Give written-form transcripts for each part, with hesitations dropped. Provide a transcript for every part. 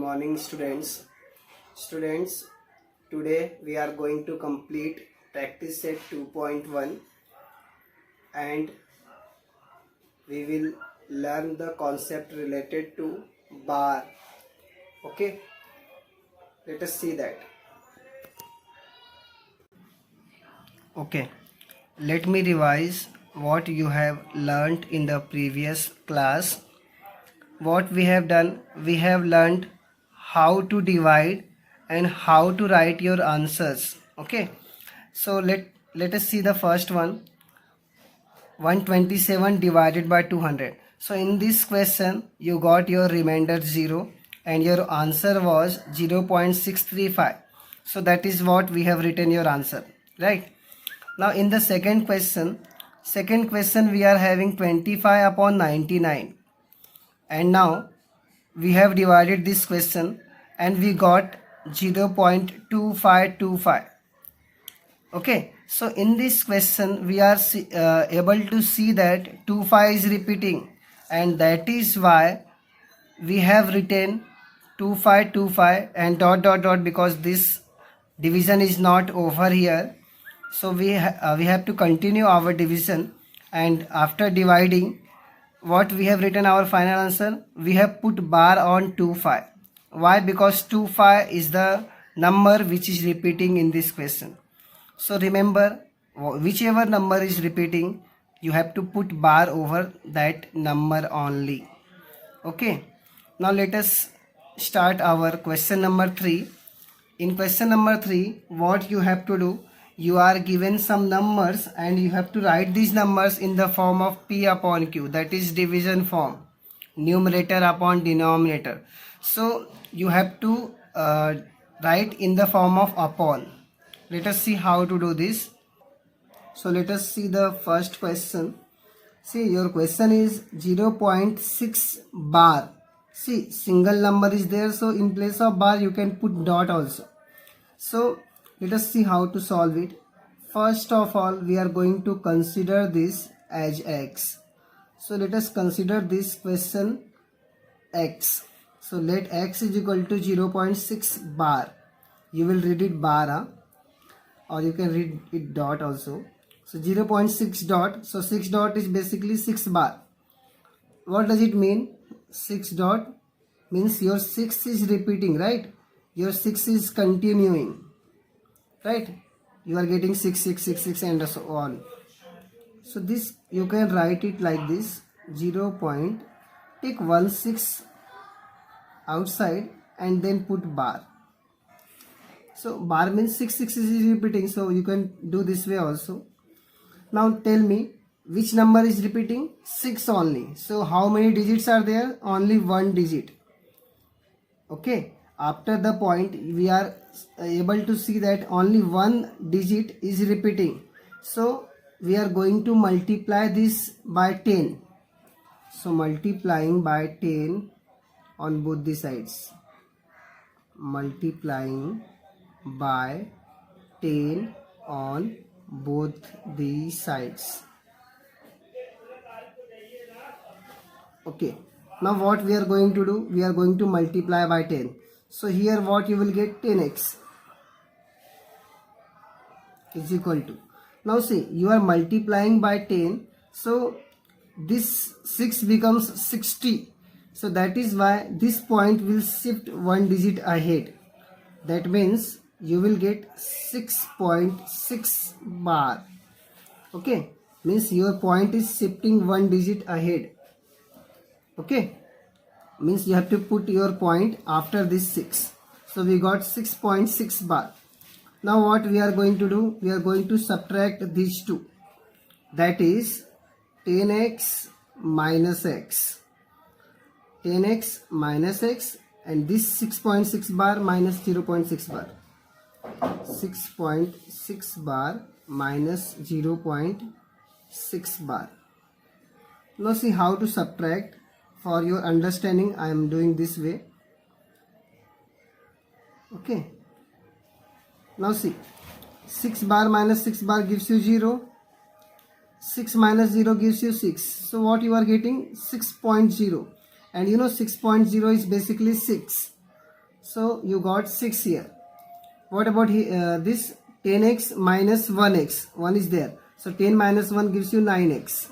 morning students. Today we are going to complete practice set 2.1 and we will learn the concept related to bar. Okay, let us see that. Okay, let me revise what you have learnt in the previous class. What we have done, we have learned how to divide and how to write your answers. Okay, so let us see the first one. 127 divided by 200. So in this question you got your remainder 0 and your answer was 0.635. so that is what we have written your answer, right? Now in the second question we are having 25 upon 99, and now we have divided this question and we got 0.2525. okay, so in this question we are able to see that 25 is repeating, and that is why we have written 2525 and dot dot dot, because this division is not over here. So we have to continue our division, and after dividing, what we have written our final answer, we have put bar on 25. Why? Because 25 is the number which is repeating in this question. So remember, whichever number is repeating, you have to put bar over that number only. Okay, now let us start our question number 3. In question number 3, what you have to do, you are given some numbers and you have to write these numbers in the form of P upon Q, that is division form, numerator upon denominator. So you have to write in the form of upon. Let us see how to do this. So let us see the first question. See, your question is 0.6 bar. See, single number is there, so in place of bar you can put dot also. So let us see how to solve it. First of all, we are going to consider this as x. So let us consider this question x. So let x is equal to 0.6 bar. You will read it bar, or you can read it dot also. So 0.6 dot. So 6 dot is basically 6 bar. What does it mean? 6 dot means your 6 is repeating, right? Your 6 is continuing, right? You are getting 6, 6, 6, 6 and so on. So this you can write it like this: 0.16 outside and then put bar. So bar means 6, 6 is repeating, so you can do this way also. Now tell me, which number is repeating? 6 only. So how many digits are there? Only one digit. Okay, after the point we are able to see that only one digit is repeating. So we are going to multiply this by 10. So multiplying by 10 on both the sides. Multiplying by 10 on both the sides. Okay, now what we are going to do, we are going to multiply by 10. So here what you will get, 10x is equal to, now see, you are multiplying by 10, so this 6 becomes 60. So that is why this point will shift one digit ahead. That means you will get 6.6 bar. Okay, means your point is shifting one digit ahead. Okay, means you have to put your point after this 6. So we got 6.6 bar. Now what we are going to do, we are going to subtract these two, that is 10x minus x, 10x minus x, and this 6.6 bar minus 0.6 bar, 6.6 bar minus 0.6 bar. Now see how to subtract. For your understanding, I am doing this way. Okay, now see, 6 bar minus 6 bar gives you 0, 6 minus 0 gives you 6. So what you are getting? 6.0. And you know 6.0 is basically 6. So you got 6 here. What about this 10x minus 1x? 1 is there. So 10 minus 1 gives you 9x.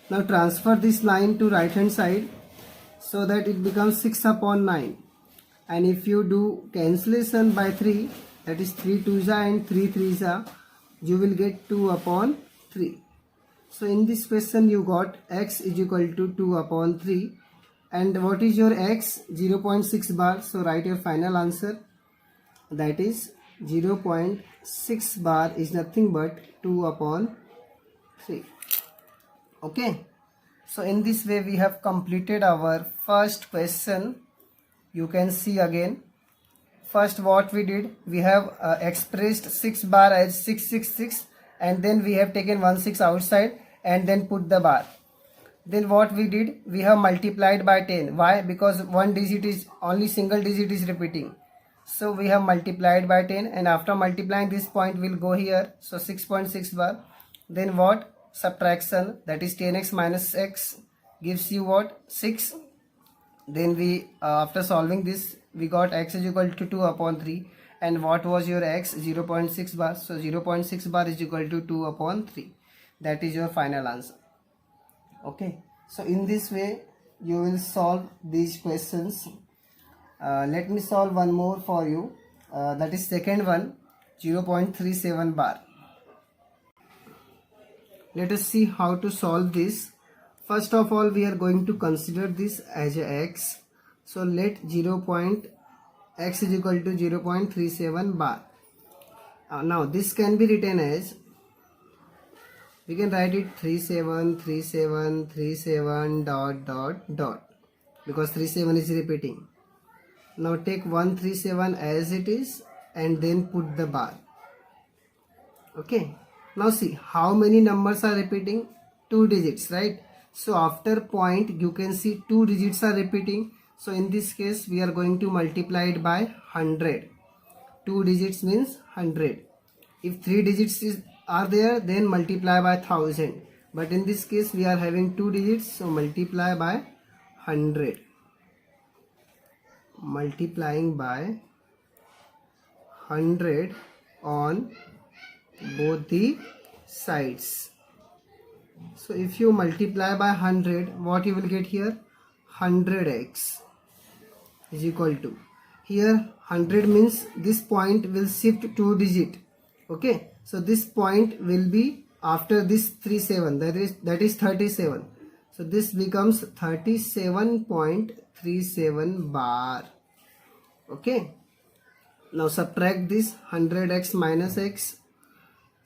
Now transfer this 9 to right hand side so that it becomes 6 upon 9. And if you do cancellation by 3, that is 3 2s and 3 3s, you will get 2 upon 3. So in this question you got x is equal to 2 upon 3. And what is your x? 0.6 bar. So write your final answer. That is 0.6 bar is nothing but 2 upon 3. Okay. So in this way we have completed our first question. You can see again. First what we did, we have expressed 6 bar as 666 and then we have taken 1 6 outside and then put the bar. Then what we did, we have multiplied by 10. Why? Because one digit is only single digit is repeating. So we have multiplied by 10 and after multiplying this point will go here. So 6.6 bar. Then what? Subtraction, that is 10x minus x gives you what? 6. Then we after solving this we got x is equal to 2 upon 3 and what was your x? 0.6 bar. So 0.6 bar is equal to 2 upon 3. That is your final answer. Okay, so in this way you will solve these questions. Let me solve one more for you. That is second one, 0.37 bar. Let us see how to solve this. First of all, we are going to consider this as a x. So let x is equal to 0.37 bar. Now this can be written as, we can write it 37 37 37 dot dot dot because 37 is repeating. Now take 137 as it is and then put the bar. Okay. Now see how many numbers are repeating? 2 digits, right? So after point you can see 2 digits are repeating. So in this case we are going to multiply it by 100. 2 digits means 100. If 3 digits are there, then multiply by 1000. But in this case we are having 2 digits, so multiply by 100. Multiplying by 100 on both the sides. So if you multiply by 100, what you will get here? 100x is equal to, here 100 means this point will shift 2 digit. Okay, so this point will be after this 37, that is 37. So this becomes 37.37 bar. Okay, now subtract this 100x minus x.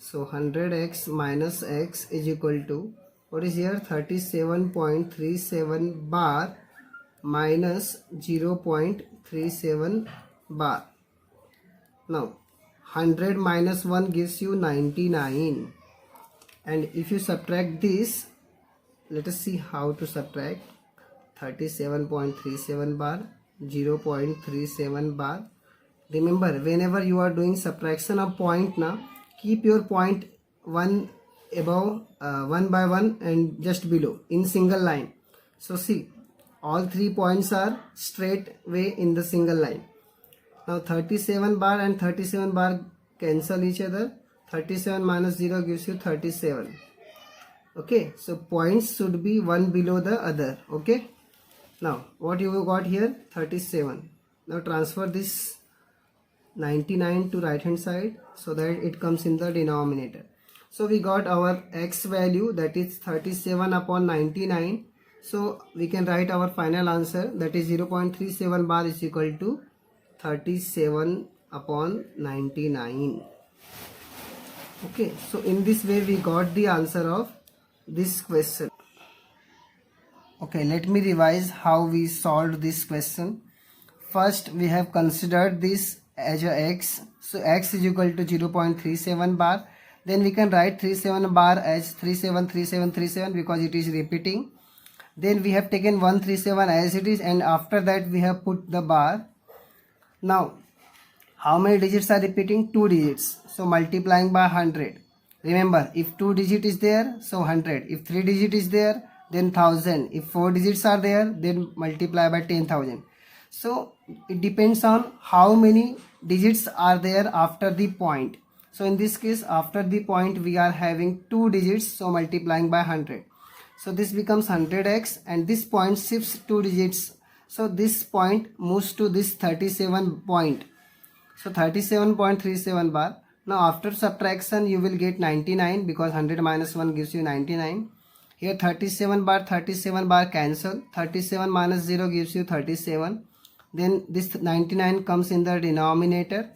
So 100x minus x is equal to, what is here? 37.37 bar minus 0.37 bar. Now 100 minus 1 gives you 99. And if you subtract this, let us see how to subtract. 37.37 bar, 0.37 bar. Remember, whenever you are doing subtraction of point now, keep your point one above, one by one and just below in single line. So see, all 3 points are straight way in the single line. Now 37 bar and 37 bar cancel each other. 37 minus 0 gives you 37. Okay, so points should be one below the other. Okay, now what you got here? 37. Now transfer this 99 to right hand side so that it comes in the denominator. So we got our x value, that is 37 upon 99. So we can write our final answer, that is 0.37 bar is equal to 37 upon 99. Okay, so in this way we got the answer of this question. Okay, let me revise how we solved this question. First we have considered this as a x. So x is equal to 0.37 bar. Then we can write 37 bar as 373737 because it is repeating. Then we have taken 137 as it is and after that we have put the bar. Now how many digits are repeating? 2 digits. So multiplying by 100. Remember, if 2 digit is there, so 100. If 3 digit is there, then 1000. If 4 digits are there, then multiply by 10,000. So it depends on how many digits are there after the point. So in this case, after the point we are having 2 digits, so multiplying by 100. So this becomes 100x, and this point shifts 2 digits. So this point moves to this 37 point. So 37.37 bar. Now after subtraction you will get 99, because 100 minus 1 gives you 99. Here 37 bar cancel. 37 minus 0 gives you 37. Then this 99 comes in the denominator.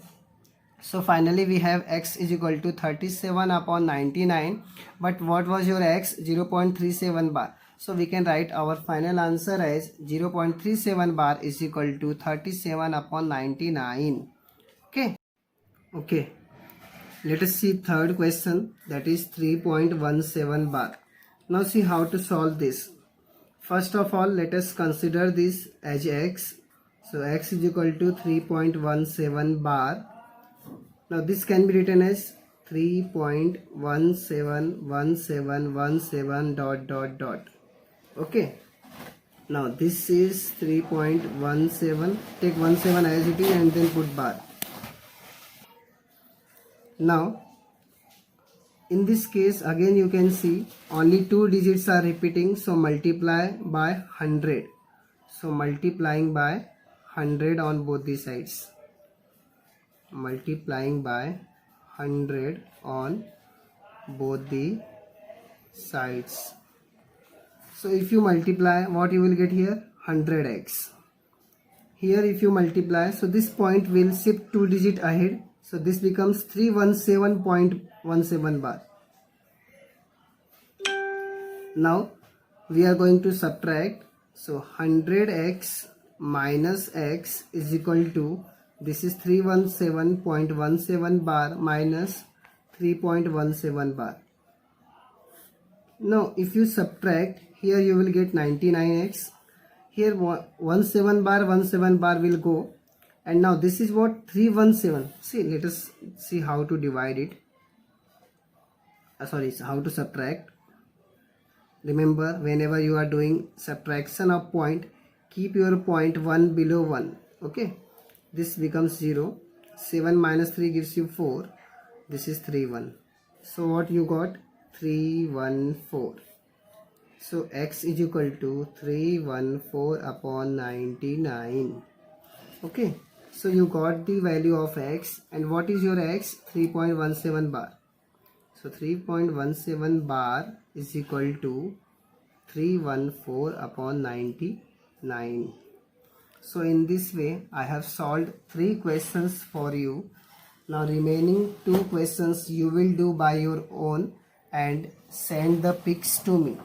So finally we have x is equal to 37 upon 99. But what was your x? 0.37 bar. So we can write our final answer as 0.37 bar is equal to 37 upon 99. Okay. Let us see third question, that is 3.17 bar. Now see how to solve this. First of all, let us consider this as x. So x is equal to 3.17 bar. Now this can be written as 3.171717 dot dot dot. Okay. Now this is 3.17. Take 17 as it is and then put bar. Now in this case again you can see only 2 digits are repeating, so multiply by 100. So multiplying by 100 on both the sides. Multiplying by 100 on both the sides. So if you multiply, what you will get here? 100x. Here if you multiply, so this point will shift 2 digit ahead. So this becomes 317.17 bar. Now we are going to subtract. So 100x minus x is equal to, this is 317.17 bar minus 3.17 bar. Now if you subtract, here you will get 99x. Here 17 bar will go. And now this is what? 317. See, let us see how to divide it. How to subtract. Remember, whenever you are doing subtraction of point, keep your point 1 below 1. Okay. This becomes 0. 7 minus 3 gives you 4. This is 3-1. So what you got? 314. So x is equal to 314 upon 99. Okay. So you got the value of x, and what is your x? 3.17 bar. So 3.17 bar is equal to 314 upon 99. So in this way I have solved 3 questions for you. Now remaining 2 questions you will do by your own and send the pics to me.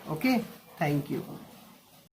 Okay, thank you.